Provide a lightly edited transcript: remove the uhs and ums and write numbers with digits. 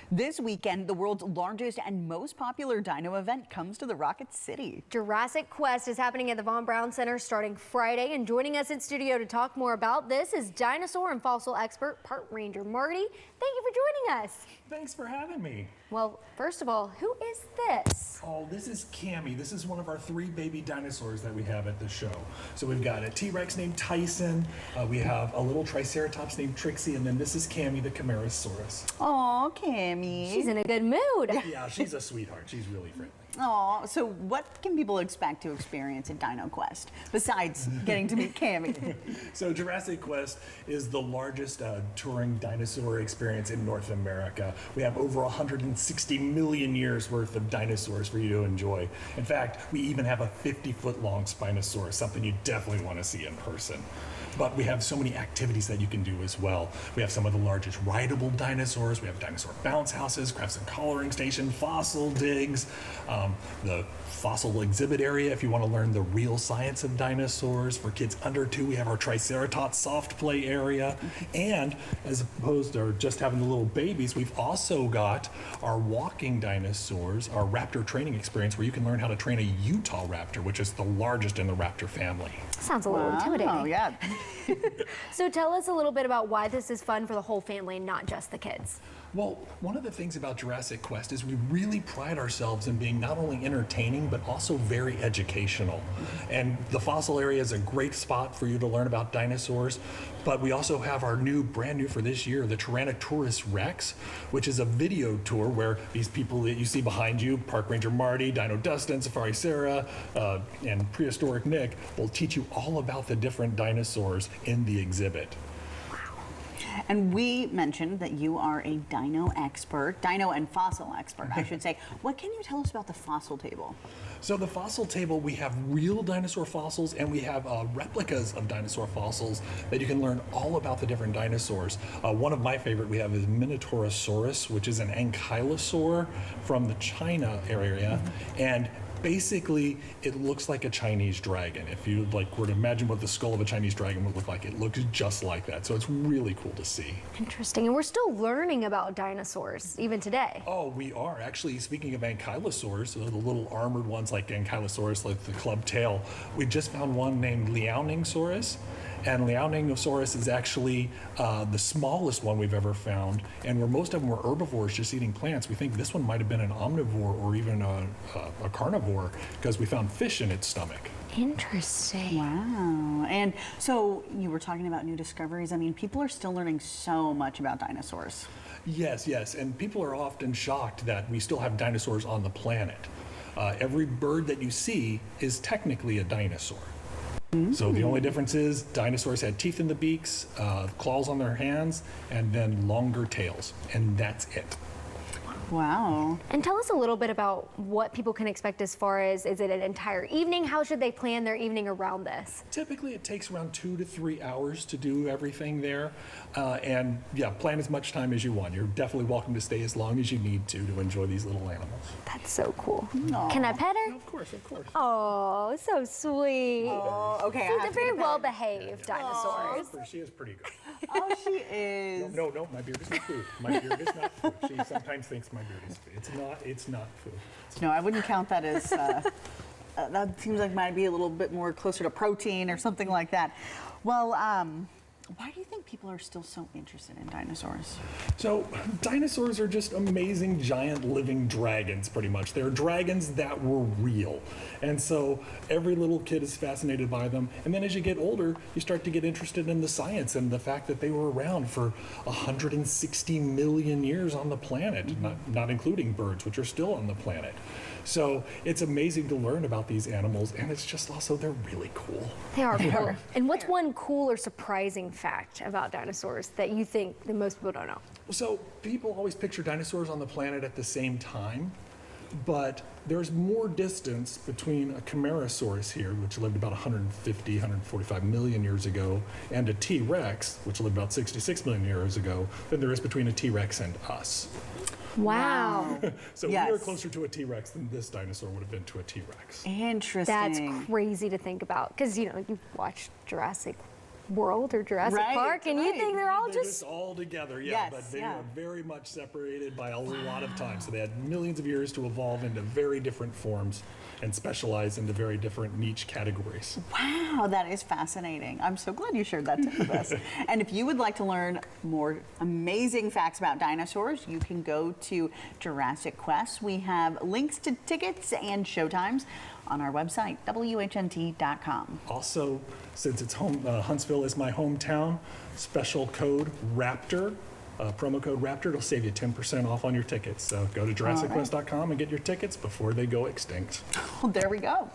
This weekend, the world's largest and most popular dino event comes to the Rocket City. Jurassic Quest is happening at the Von Braun Center starting Friday, and joining us in studio to talk more about this is dinosaur and fossil expert Park Ranger Marty. Thank you for joining us. Thanks for having me. Well, first of all, who is this? Oh, this is Cammy. This is one of our 3 baby dinosaurs that we have at the show. So we've got a T-Rex named Tyson, we have a little Triceratops named Trixie, and then this is Cammy the Camarasaurus. Aw, Cammy. She's in a good mood. Yeah, she's a sweetheart. She's really friendly. Aw, so what can people expect to experience at Dino Quest besides getting to meet Cammy? So Jurassic Quest is the largest touring dinosaur experience in North America. We have over 160 million years worth of dinosaurs for you to enjoy. In fact, we even have a 50-foot long Spinosaurus, something you definitely want to see in person. But we have so many activities that you can do as well. We have some of the largest rideable dinosaurs. We have dinosaur bounce houses, crafts and coloring station, fossil digs, the fossil exhibit area if you want to learn the real science of dinosaurs. For kids under 2, we have our Triceratops soft play area. And as opposed to just having the little babies, we've also got our walking dinosaurs, our raptor training experience where you can learn how to train a Utah raptor, which is the largest in the raptor family. Sounds a little intimidating. Oh, yeah. So tell us a little bit about why this is fun for the whole family, not just the kids. Well, one of the things about Jurassic Quest is we really pride ourselves in being not only entertaining, but also very educational. And the fossil area is a great spot for you to learn about dinosaurs. But we also have our brand new for this year, the Tyrannosaurus Rex, which is a video tour where these people that you see behind you, Park Ranger Marty, Dino Dustin, Safari Sarah, and Prehistoric Nick, will teach you all about the different dinosaurs in the exhibit. And we mentioned that you are a dino expert, dino and fossil expert, I should say. What can you tell us about the fossil table? So the fossil table, we have real dinosaur fossils and we have replicas of dinosaur fossils that you can learn all about the different dinosaurs. One of my favorite we have is Minotaurosaurus, which is an ankylosaur from the China area. And basically, it looks like a Chinese dragon. If you were to imagine what the skull of a Chinese dragon would look like, it looks just like that. So it's really cool to see. Interesting. And we're still learning about dinosaurs even today. Oh, we are. Actually, speaking of ankylosaurs, the little armored ones like Ankylosaurus, like the club tail, we just found one named Liaoningsaurus. And Liaoningsaurus is actually the smallest one we've ever found. And where most of them were herbivores, just eating plants, we think this one might have been an omnivore or even a carnivore because we found fish in its stomach. Interesting. Wow. And so you were talking about new discoveries. I mean, people are still learning so much about dinosaurs. Yes, yes. And people are often shocked that we still have dinosaurs on the planet. Every bird that you see is technically a dinosaur. So the only difference is dinosaurs had teeth in the beaks, claws on their hands, and then longer tails, and that's it. Wow. And tell us a little bit about what people can expect as far as, is it an entire evening? How should they plan their evening around this? Typically it takes around 2 to 3 hours to do everything there. And yeah, plan as much time as you want. You're definitely welcome to stay as long as you need to enjoy these little animals. That's so cool. Aw. Can I pet her? Of course, of course. Oh, so sweet. Oh, okay. They're very well behaved dinosaurs. She is pretty good. Oh, she is. No, my beard is not food. My beard is not food. She sometimes thinks my beard is food. It's not food. No, I wouldn't count that as, that seems like might be a little bit more closer to protein or something like that. Well, why do you think people are still so interested in dinosaurs? So dinosaurs are just amazing giant living dragons, pretty much. They're dragons that were real. And so every little kid is fascinated by them. And then as you get older, you start to get interested in the science and the fact that they were around for 160 million years on the planet, not including birds, which are still on the planet. So it's amazing to learn about these animals, and it's just also, they're really cool. They are cool. And what's one cool or surprising fact about dinosaurs that you think that most people don't know? So people always picture dinosaurs on the planet at the same time, but there's more distance between a Camarasaurus here, which lived about 150, 145 million years ago, and a T-Rex, which lived about 66 million years ago, than there is between a T-Rex and us. Wow. So Yes. we are closer to a T-Rex than this dinosaur would have been to a T-Rex. Interesting. That's crazy to think about because, you know, you've watched Jurassic World or Jurassic Right, Park, and you right. think they're all They're just all together, yeah, Yes, but they yeah. are very much separated by a lot of time. So they had millions of years to evolve into very different forms and specialize into very different niche categories. Wow, that is fascinating. I'm so glad you shared that tip with us. And if you would like to learn more amazing facts about dinosaurs, you can go to Jurassic Quest. We have links to tickets and showtimes on our website, WHNT.com. Also, since it's Huntsville is my hometown, special code RAPTOR, promo code RAPTOR, it'll save you 10% off on your tickets. So go to JurassicQuest.com and get your tickets before they go extinct. Well, there we go.